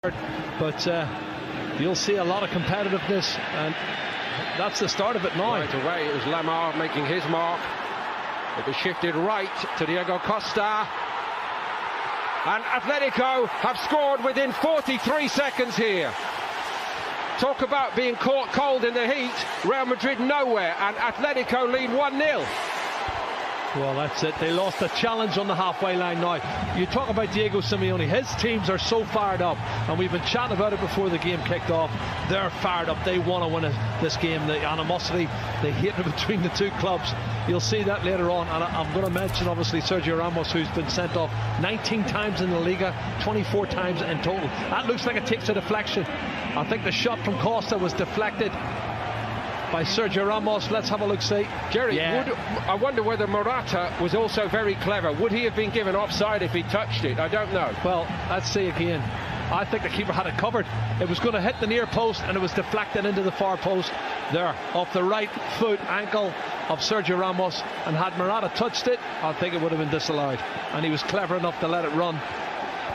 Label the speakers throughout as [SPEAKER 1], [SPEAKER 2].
[SPEAKER 1] But you'll see a lot of competitiveness, and that's the start of it now.
[SPEAKER 2] Right away, it was Lamar making his mark. It was shifted right to Diego Costa. And Atletico have scored within 43 seconds here. Talk about being caught cold in the heat. Real Madrid nowhere, and Atletico lead 1-0.
[SPEAKER 1] Well, that's it. They lost the challenge on the halfway line now. You talk about Diego Simeone. His teams are so fired up, and we've been chatting about it before the game kicked off. They're fired up. They want to win this game. The animosity, the hatred between the two clubs. You'll see that later on. And I'm going to mention, obviously, Sergio Ramos, who's been sent off 19 times in the Liga, 24 times in total. That looks like it takes a deflection. I think the shot from Costa was deflected by Sergio Ramos. Let's have a look, see.
[SPEAKER 2] Jerry, I wonder whether Morata was also very clever. Would he have been given offside if he touched it? I don't know.
[SPEAKER 1] Well, let's see again. I think the keeper had it covered. It was going to hit the near post, and it was deflected into the far post there, off the right foot ankle of Sergio Ramos. And had Morata touched it, I think it would have been disallowed. And he was clever enough to let it run.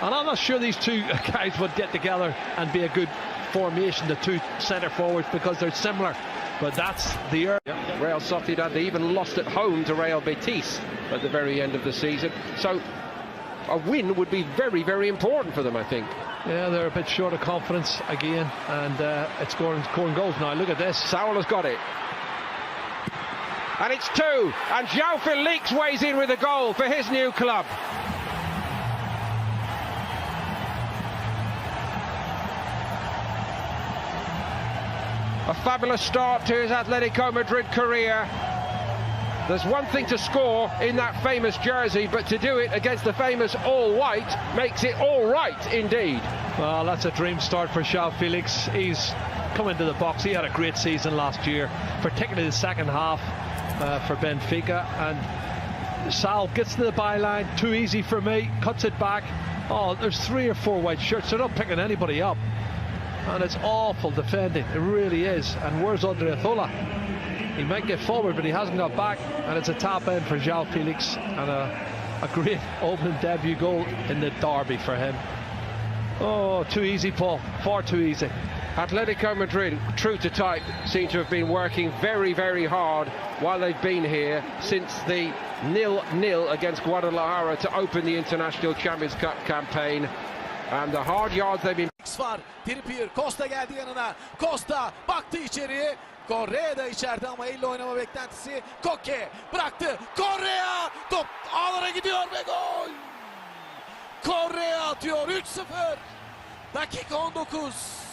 [SPEAKER 1] And I'm not sure these two guys would get together and be a good formation, the two centre forwards, because they're similar. But that's the
[SPEAKER 2] Real Sociedad, they even lost at home to Real Betis at the very end of the season. So a win would be very, very important for them, I think.
[SPEAKER 1] Yeah, they're a bit short of confidence again, and it's scoring goals now. Look at this.
[SPEAKER 2] Saul has got it. And it's 2. And João Felix weighs in with a goal for his new club. A fabulous start to his Atletico Madrid career. There's one thing to score in that famous jersey, but to do it against the famous all-white makes it all right indeed.
[SPEAKER 1] Well, that's a dream start for João Felix. He's come into the box. He had a great season last year, particularly the second half for Benfica. And Sal gets to the byline, too easy for me, cuts it back. Oh, there's 3 or 4 white shirts. They're not picking anybody up. And it's awful defending, it really is. And where's Odriozola? He might get forward, but he hasn't got back. And it's a tap in for João Felix, and a great opening debut goal in the derby for him. Oh, too easy, Paul, far too easy.
[SPEAKER 2] Atletico Madrid, true to type, seem to have been working very, very hard while they've been here since the 0-0 against Guadalajara to open the International Champions Cup campaign. And the hard yards they've been...
[SPEAKER 3] var. Trippier, Costa geldi yanına. Costa baktı içeriye. Correa da içeride ama elle oynama beklentisi. Koke bıraktı. Correa top ağlara gidiyor ve gol. Correa atıyor 3-0. Dakika 19.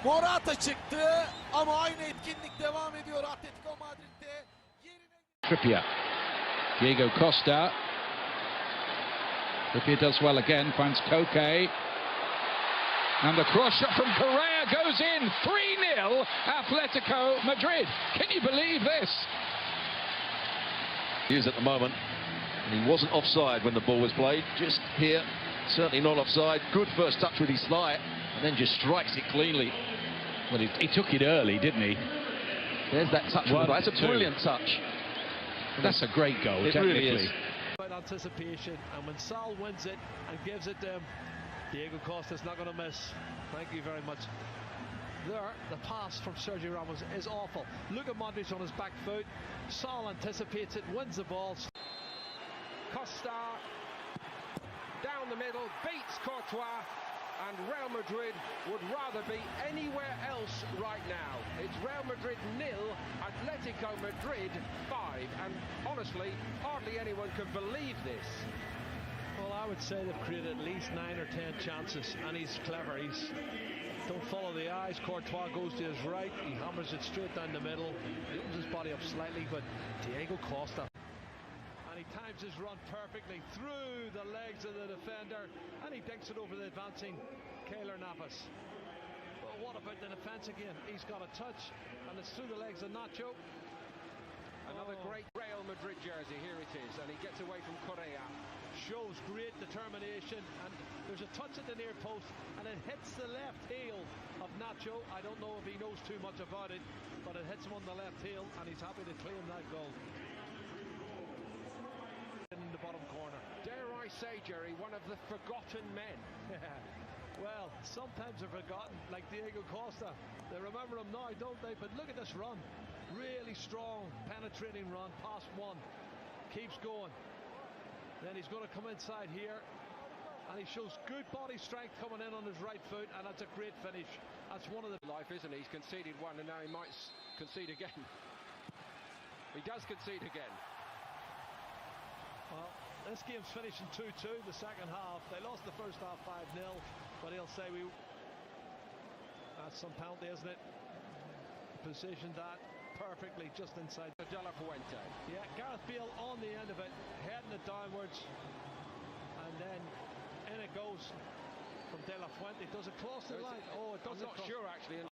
[SPEAKER 3] Morata çıktı ama aynı etkinlik devam ediyor Atletico Madrid'de.
[SPEAKER 4] Trippier. Diego Costa. Trippier does well again, finds Koke. And the cross shot from Correa goes in. 3-0 Atletico Madrid. Can you believe this?
[SPEAKER 5] He is at the moment, and he wasn't offside when the ball was played. Just here, certainly not offside. Good first touch with his slide, and then just strikes it cleanly.
[SPEAKER 4] Well, he took it early, didn't he?
[SPEAKER 5] There's that touch. That's a brilliant touch.
[SPEAKER 4] That's a great goal,
[SPEAKER 5] it
[SPEAKER 4] technically.
[SPEAKER 5] Really is.
[SPEAKER 1] Anticipation, and when Sal wins it and gives it to him, Diego Costa's not going to miss. Thank you very much. There, the pass from Sergio Ramos is awful. Look at Modric on his back foot. Sal anticipates it, wins the ball.
[SPEAKER 2] Costa down the middle, beats Courtois, and Real Madrid would rather be anywhere else right now. It's Real Madrid 0, Atletico Madrid 5, and honestly, hardly anyone can believe this.
[SPEAKER 1] Well, I would say they've created at least 9 or 10 chances, and he's clever. Don't follow the eyes. Courtois goes to his right, he hammers it straight down the middle. He opens his body up slightly, but Diego Costa, and he times his run perfectly through the legs of the defender, and he dinks it over the advancing Keylor Navas. But what about the defence again? He's got a touch, and it's through the legs of Nacho.
[SPEAKER 2] Another great Real Madrid jersey, here it is, and he gets away from Correa.
[SPEAKER 1] Shows great determination, and there's a touch at the near post, and it hits the left heel of Nacho. I don't know if he knows too much about it, but it hits him on the left heel, and he's happy to claim that goal. In the bottom corner.
[SPEAKER 2] Dare I say, Jerry, one of the forgotten men.
[SPEAKER 1] Well, sometimes they're forgotten, like Diego Costa. They remember him now, don't they? But look at this run. Really strong, penetrating run, past one. Keeps going. Then he's going to come inside here. And he shows good body strength coming in on his right foot, and that's a great finish. That's one of the...
[SPEAKER 2] Life, isn't he? He's conceded one, and now he might concede again. He does concede again.
[SPEAKER 1] Well, this game's finishing 2-2 the second half. They lost the first half 5-0, but he'll say that's some penalty, isn't it? Positioned that perfectly just inside.
[SPEAKER 2] De La Fuente.
[SPEAKER 1] Yeah, Gareth Bale on the end of it, heading it downwards, and then in it goes from De La Fuente. Does it cross the line? Oh, it doesn't.
[SPEAKER 2] I'm not sure actually.